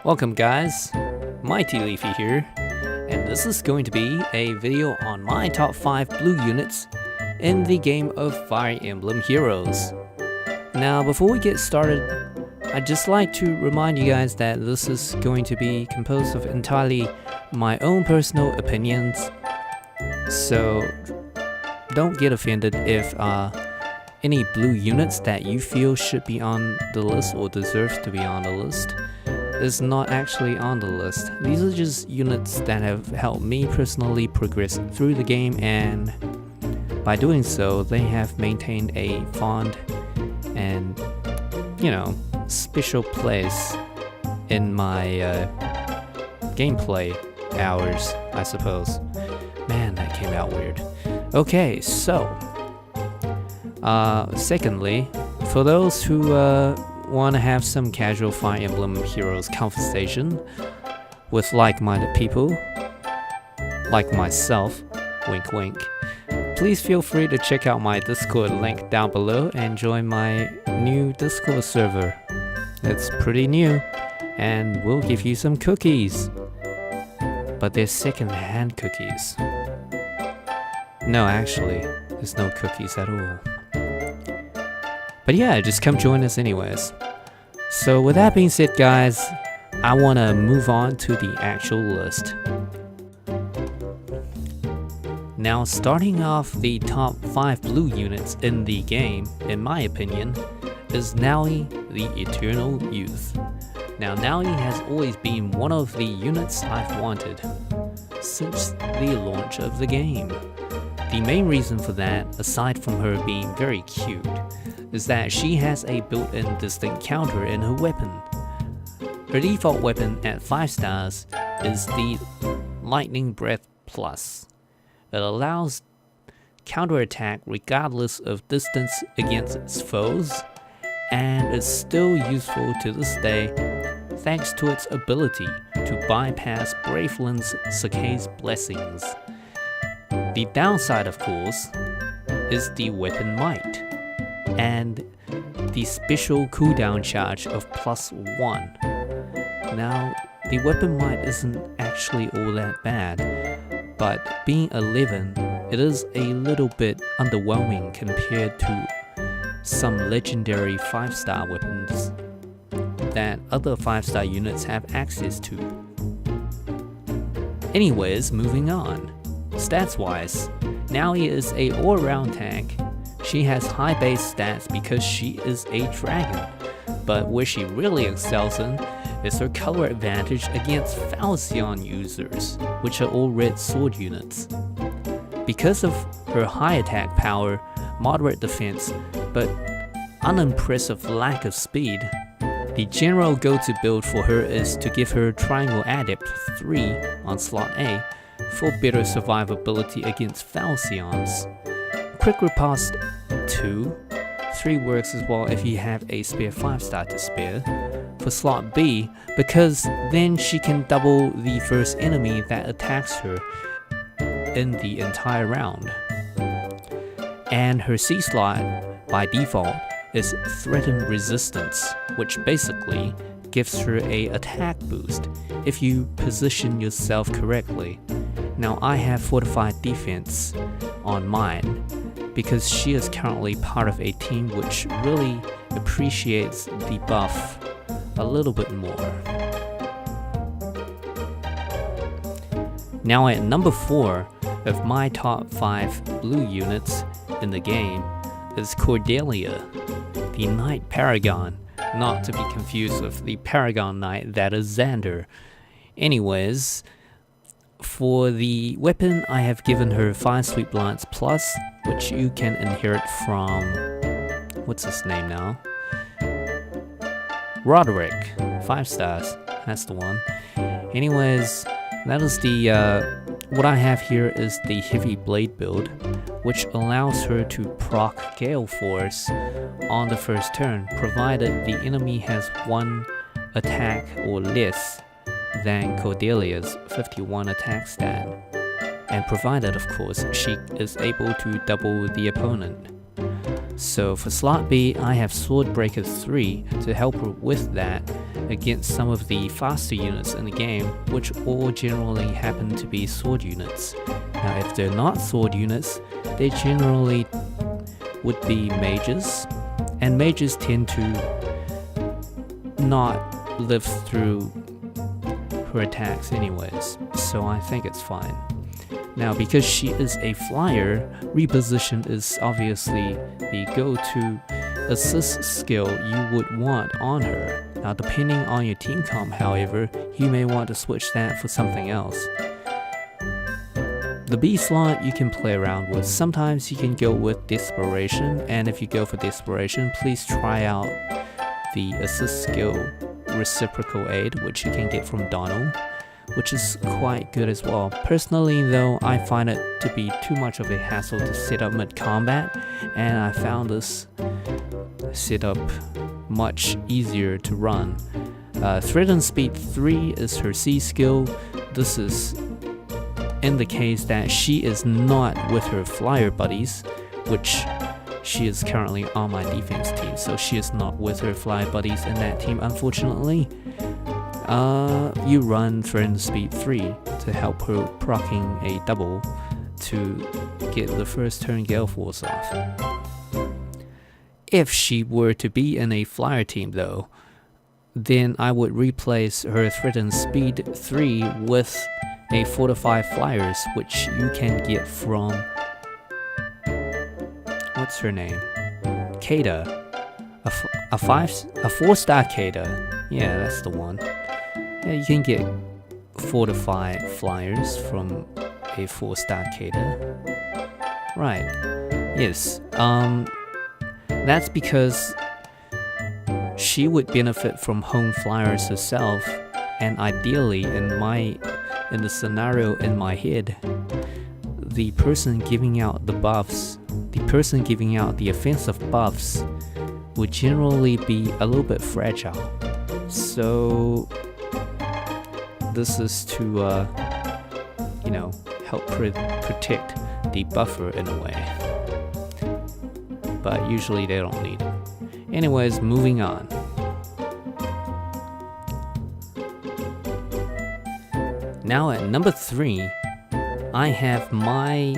Welcome guys, Mighty Leafy here, and this is going to be a video on my top 5 blue units in the game of Fire Emblem Heroes. Now before we get started, I'd just like to remind you guys that this is going to be composed of entirely my own personal opinions, so don't get offended if any blue units that you feel should be on the list or deserves to be on the list is not actually on the list. These are just units that have helped me personally progress through the game, and by doing so they have maintained a fond and, special place in my gameplay hours, I suppose. Man, that came out weird. Okay, so secondly, for those who want to have some casual Fire Emblem Heroes conversation with like-minded people, like myself, wink wink, please feel free to check out my Discord link down below and join my new Discord server. It's pretty new, and we'll give you some cookies. But they're second-hand cookies. No, actually, there's no cookies at all. But yeah, just come join us anyways. So with that being said guys, I want to move on to the actual list. Now starting off the top 5 blue units in the game, in my opinion, is Nally, the Eternal Youth. Now Nally has always been one of the units I've wanted since the launch of the game. The main reason for that, aside from her being very cute, is that she has a built-in distinct counter in her weapon. Her default weapon at 5 stars is the Lightning Breath Plus. It allows counterattack regardless of distance against its foes, and is still useful to this day thanks to its ability to bypass Braveland's Sakae's blessings. The downside, of course, is the weapon might, and the special cooldown charge of +1. Now, the weapon might isn't actually all that bad, but being 11, it is a little bit underwhelming compared to some legendary 5-star weapons that other 5-star units have access to. Anyways, moving on. Stats-wise, Nally is a all-around tank. She has high base stats because she is a dragon, but where she really excels in is her color advantage against Falcion users, which are all red sword units. Because of her high attack power, moderate defense, but unimpressive lack of speed, the general go-to build for her is to give her Triangle Adept 3 on slot A for better survivability against Falcions. Quick Riposte 2, 3 works as well if you have a spare 5-star to spare for slot B, because then she can double the first enemy that attacks her in the entire round. And her C slot, by default, is Threaten Resistance, which basically gives her a attack boost if you position yourself correctly. Now I have Fortified Defense on mine because she is currently part of a team which really appreciates the buff a little bit more. Now at number 4 of my top 5 blue units in the game is Cordelia, the Knight Paragon, not to be confused with the Paragon Knight that is Xander. Anyways, for the weapon I have given her 5 Sweet Lance Plus, which you can inherit from, what's his name now? Roderick, 5 stars, that's the one. Anyways, that is the, what I have here is the Heavy Blade build, which allows her to proc Gale Force on the first turn, provided the enemy has 1 attack or less than Cordelia's 51 attack stat, and provided of course she is able to double the opponent. So for slot B, I have Swordbreaker 3 to help her with that against some of the faster units in the game, which all generally happen to be sword units. Now if they're not sword units, they generally would be mages, and mages tend to not live through her attacks anyways, so I think it's fine. Now because she is a flyer, reposition is obviously the go-to assist skill you would want on her. Now depending on your team comp, however, you may want to switch that for something else. The B slot you can play around with. Sometimes you can go with Desperation, and if you go for Desperation, please try out the assist skill Reciprocal Aid, which you can get from Donald, which is quite good as well. Personally though, I find it to be too much of a hassle to set up mid-combat, and I found this setup much easier to run. Threat and Speed 3 is her C skill. This is in the case that she is not with her flyer buddies, which she is currently on my defense team, so she is not with her flyer buddies in that team, unfortunately. You run Threat and Speed 3 to help her proccing a double to get the first turn Gale Force off. If she were to be in a flyer team though, then I would replace her Threat and Speed 3 with a 4 to 5 flyers, which you can get from, what's her name? Kada. A 4-star Kada. Yeah, that's the one. Yeah, you can get 4 to 5 flyers from a 4-star Kada. Right. Yes. That's because she would benefit from home flyers herself, and ideally in the scenario in my head, the person giving out the buffs, the person giving out the offensive buffs would generally be a little bit fragile. So this is to help protect the buffer in a way, but usually they don't need it. Anyways, moving on. Now at number 3, I have my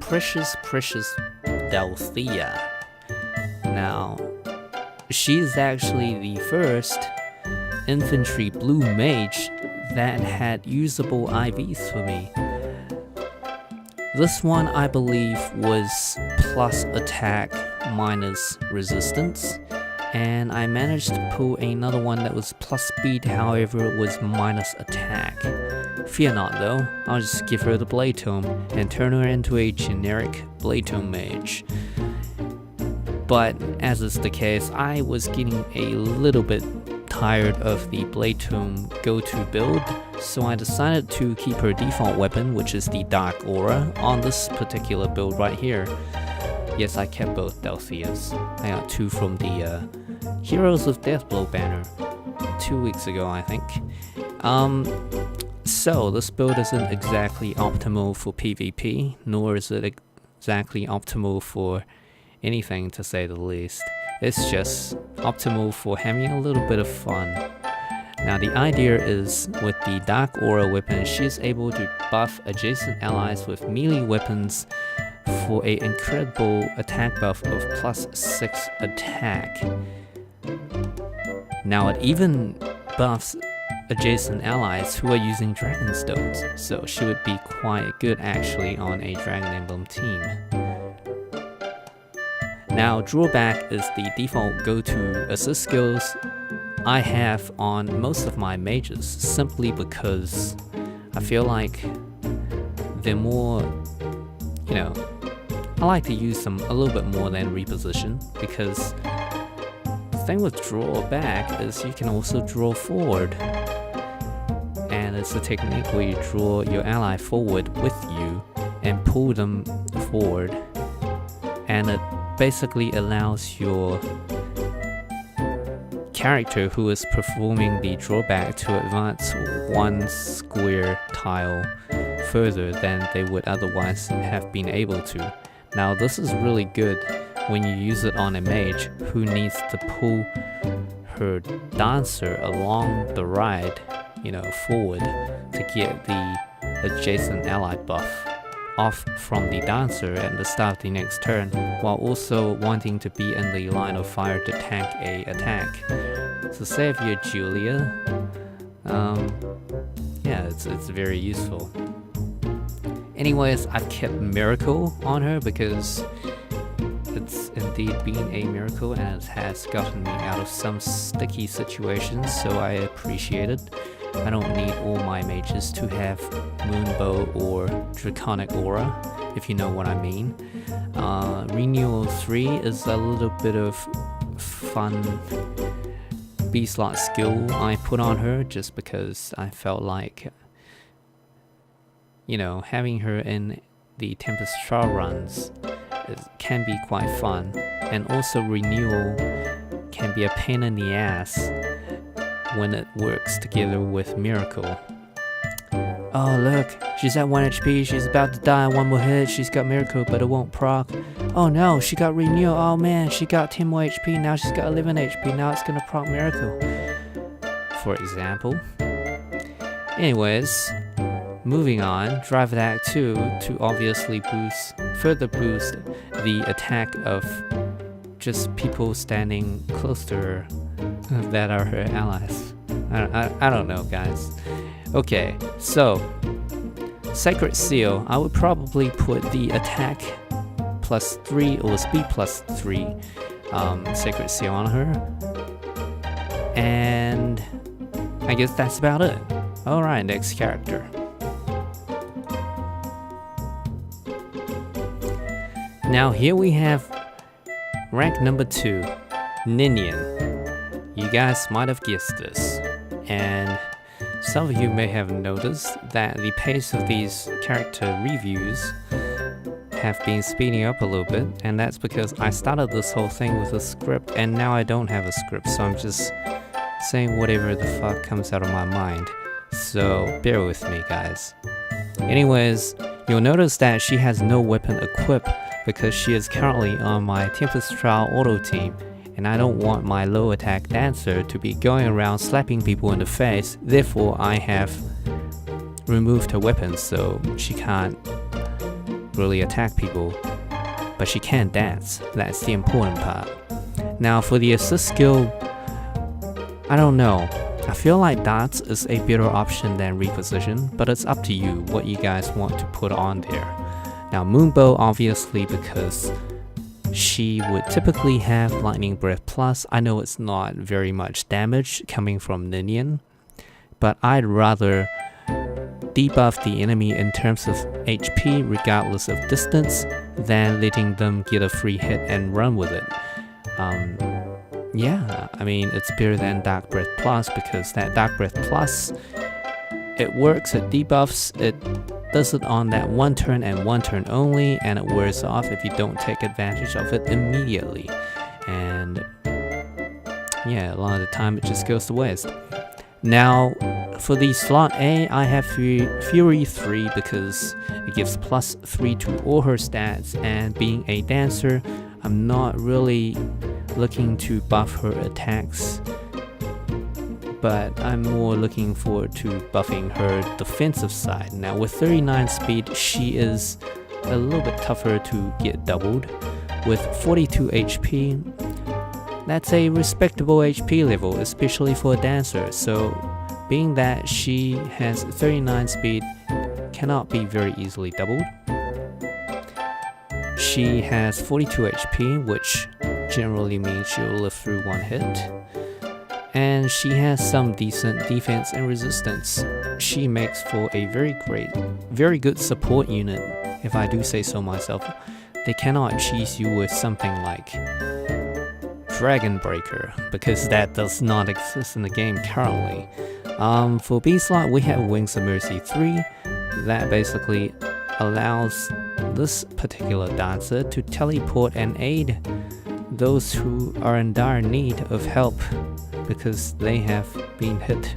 precious Delphia. Now, she's actually the first infantry blue mage that had usable IVs for me. This one I believe was plus attack minus resistance, and I managed to pull another one that was plus speed, however it was minus attack. Fear not though, I'll just give her the Blade Tome and turn her into a generic Blade Tome mage. But as is the case, I was getting a little bit tired of the Blade Tome go-to build, so I decided to keep her default weapon, which is the Dark Aura, on this particular build right here. Yes, I kept both Delphias. I got 2 from the Heroes of Deathblow banner 2 weeks ago, I think. So this build isn't exactly optimal for PvP, nor is it exactly optimal for anything, to say the least. It's just optimal for having a little bit of fun. Now the idea is, with the Dark Aura weapon, she's able to buff adjacent allies with melee weapons for an incredible attack buff of plus 6 attack. Now it even buffs adjacent allies who are using Dragon Stones, so she would be quite good actually on a Dragon Emblem team. Now drawback is the default go-to assist skills I have on most of my mages, simply because I feel like they're more, I like to use them a little bit more than reposition, because the thing with draw back is you can also draw forward, and it's a technique where you draw your ally forward with you and pull them forward, and it basically allows your character who is performing the drawback to advance 1 square tile further than they would otherwise have been able to. Now this is really good when you use it on a mage who needs to pull her dancer along the ride, forward to get the adjacent ally buff off from the dancer at the start of the next turn, while also wanting to be in the line of fire to tank a attack. So say if you're Julia, yeah, it's very useful. Anyways, I've kept Miracle on her because it's indeed been a miracle and it has gotten me out of some sticky situations, so I appreciate it. I don't need all my mages to have Moonbow or Draconic Aura, if you know what I mean. Renewal 3 is a little bit of fun B-slot skill I put on her just because I felt like, having her in the Tempest trial runs can be quite fun, and also Renewal can be a pain in the ass when it works together with Miracle. Oh look, she's at 1 HP, she's about to die, one more hit, she's got Miracle but it won't proc. Oh no, she got Renewal, oh man, she got 10 more HP, now she's got 11 HP, now it's gonna proc Miracle, for example. Anyways, moving on, Drive Attack 2 to obviously further boost the attack of just people standing close to her that are her allies. I don't know, guys. Okay, so Sacred Seal, I would probably put the attack +3 or speed +3 Sacred Seal on her, and I guess that's about it. Alright, next character. Now here we have rank number 2, Ninian. You guys might have guessed this, and some of you may have noticed that the pace of these character reviews have been speeding up a little bit, and that's because I started this whole thing with a script and now I don't have a script, so I'm just saying whatever the fuck comes out of my mind, so bear with me, guys. Anyways, you'll notice that she has no weapon equipped because she is currently on my Tempest Trial auto team, and I don't want my low attack dancer to be going around slapping people in the face, therefore I have removed her weapons so she can't really attack people, but she can dance, that's the important part. Now for the assist skill, I don't know, I feel like dance is a better option than reposition, but it's up to you what you guys want to put on there. Now Moonbow obviously because she would typically have Lightning Breath Plus. I know it's not very much damage coming from Ninian, but I'd rather debuff the enemy in terms of HP regardless of distance than letting them get a free hit and run with it. Yeah, I mean it's better than Dark Breath Plus because that Dark Breath Plus, it works, it debuffs, it does it on that one turn and one turn only, and it wears off if you don't take advantage of it immediately. And yeah, a lot of the time it just goes to waste. Now for the slot A, I have Fury 3 because it gives +3 to all her stats, and being a dancer, I'm not really looking to buff her attacks, but I'm more looking forward to buffing her defensive side. Now with 39 speed, she is a little bit tougher to get doubled. With 42 HP, that's a respectable HP level, especially for a dancer, so being that she has 39 speed, cannot be very easily doubled. She has 42 HP, which generally means she'll live through one hit. And she has some decent defense and resistance. She makes for a very good support unit, if I do say so myself. They cannot cheese you with something like Dragon Breaker, because that does not exist in the game currently. For B slot, we have Wings of Mercy 3. That basically allows this particular dancer to teleport and aid those who are in dire need of help because they have been hit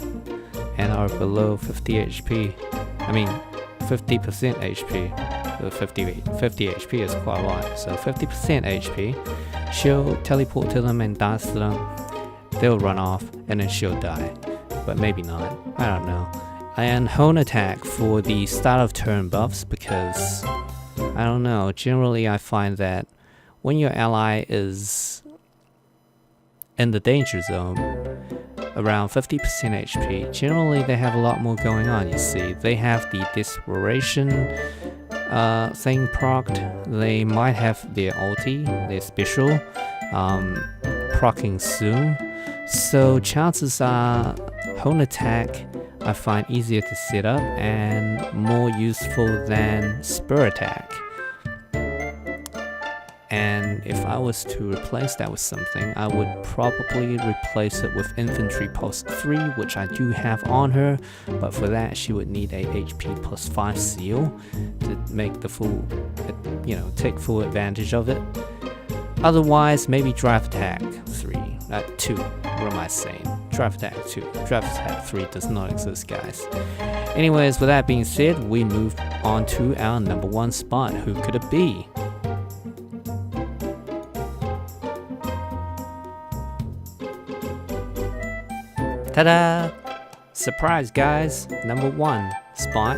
and are below 50 HP. I mean 50% HP. 50 HP is quite a lot, so 50% HP. She'll teleport to them and dance to them. They'll run off and then she'll die, but maybe not, I don't know. And hone attack for the start of turn buffs, because I don't know, generally I find that when your ally is in the danger zone around 50% HP, generally they have a lot more going on, you see. They have the desperation thing procced, they might have their ulti, their special, proccing soon. So chances are hone attack I find easier to set up and more useful than spur attack. And if I was to replace that with something, I would probably replace it with infantry pulse 3, which I do have on her, but for that she would need a HP plus 5 seal to make the full, take full advantage of it. Otherwise, maybe drive attack 2, what am I saying? Drive attack 2, drive attack 3 does not exist, guys. Anyways, with that being said, we move on to our number 1 spot. Who could it be? Ta-da! Surprise, guys! Number 1 spot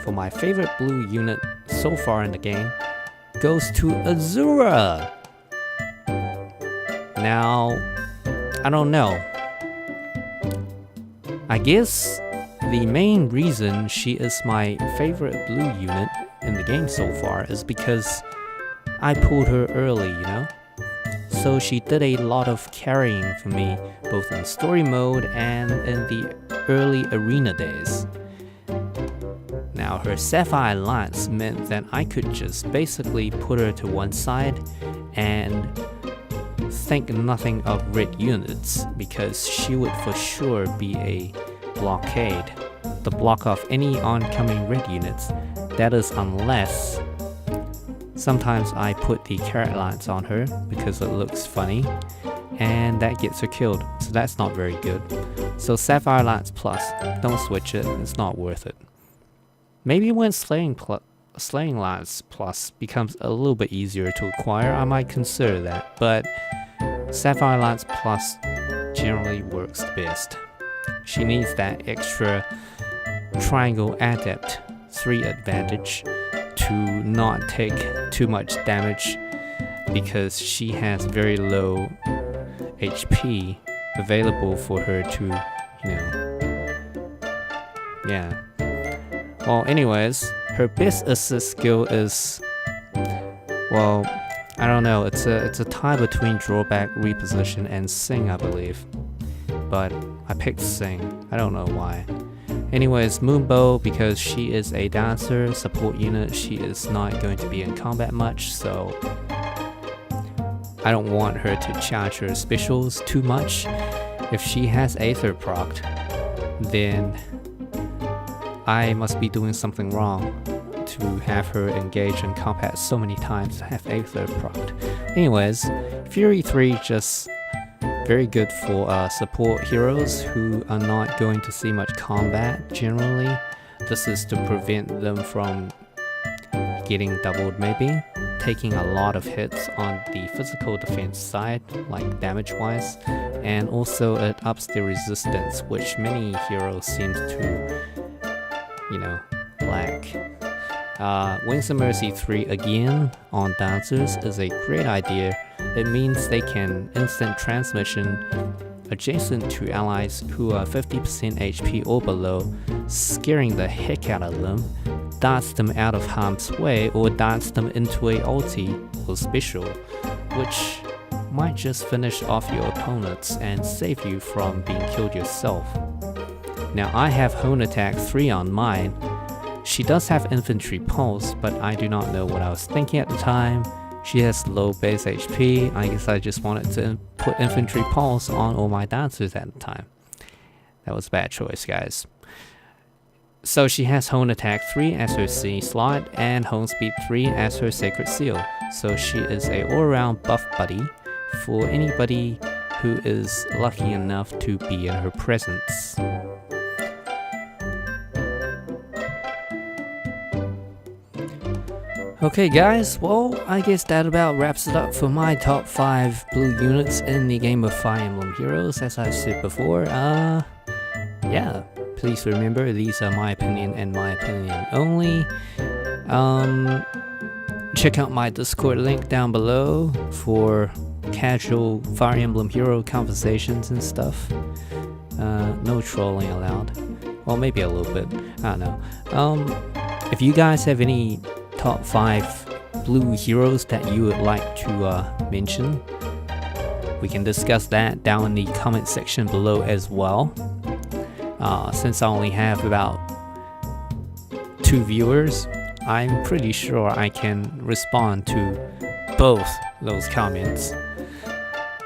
for my favorite blue unit so far in the game goes to Asura! Now, I don't know. I guess the main reason she is my favorite blue unit in the game so far is because I pulled her early, So she did a lot of carrying for me, both in story mode and in the early arena days. Now her Sapphire Lance meant that I could just basically put her to one side and think nothing of red units, because she would for sure be a blockade, the block off any oncoming red units. That is unless sometimes I put the carrot lance on her because it looks funny and that gets her killed, so that's not very good. So Sapphire Lance Plus, don't switch it, it's not worth it. Maybe when Slaying Lance Plus becomes a little bit easier to acquire, I might consider that, but Sapphire Lance Plus generally works the best. She needs that extra Triangle Adept 3 advantage to not take too much damage, because she has very low HP available for her to, yeah. Well, anyways, her best assist skill is, well, I don't know, it's a tie between drawback, reposition, and sing, I believe. But I picked sing, I don't know why. Anyways, Moonbow, because she is a dancer, support unit, she is not going to be in combat much, so I don't want her to charge her specials too much. If she has Aether procced, then I must be doing something wrong to have her engage in combat so many times to have Aether procced. Anyways, Fury 3 just very good for support heroes who are not going to see much combat generally. This is to prevent them from getting doubled, maybe taking a lot of hits on the physical defense side, like damage wise, and also it ups their resistance, which many heroes seem to, lack. Wings of Mercy 3 again on dancers is a great idea. It means they can instant transmission adjacent to allies who are 50% HP or below, scaring the heck out of them, darts them out of harm's way, or darts them into a ulti or special, which might just finish off your opponents and save you from being killed yourself. Now I have Hone Attack 3 on mine. She does have Infantry Pulse, but I do not know what I was thinking at the time. She has low base HP, I guess I just wanted to put Infantry Pulse on all my dancers at the time. That was a bad choice, guys. So she has Hone Attack 3 as her C slot, and Hone Speed 3 as her Sacred Seal. So she is a all-around buff buddy for anybody who is lucky enough to be in her presence. Okay guys, well, I guess that about wraps it up for my top 5 blue units in the game of Fire Emblem Heroes. As I said before, yeah, please remember these are my opinion and my opinion only. Check out my Discord link down below for casual Fire Emblem Hero conversations and stuff. No trolling allowed. Well, maybe a little bit, I don't know. If you guys have any top 5 blue heroes that you would like to mention, we can discuss that down in the comment section below as well. Since I only have about 2 viewers, I'm pretty sure I can respond to both those comments.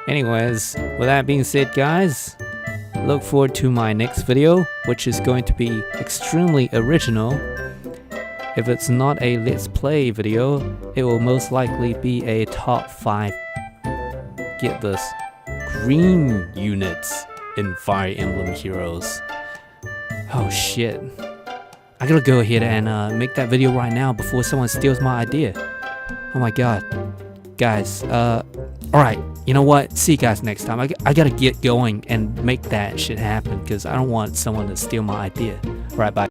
Anyways, with that being said guys, look forward to my next video, which is going to be extremely original. If it's not a Let's Play video, it will most likely be a top 5, get this, green units in Fire Emblem Heroes. Oh shit. I gotta go ahead and make that video right now before someone steals my idea. Oh my god. Guys, alright, you know what? See you guys next time. I gotta get going and make that shit happen because I don't want someone to steal my idea. Alright, bye.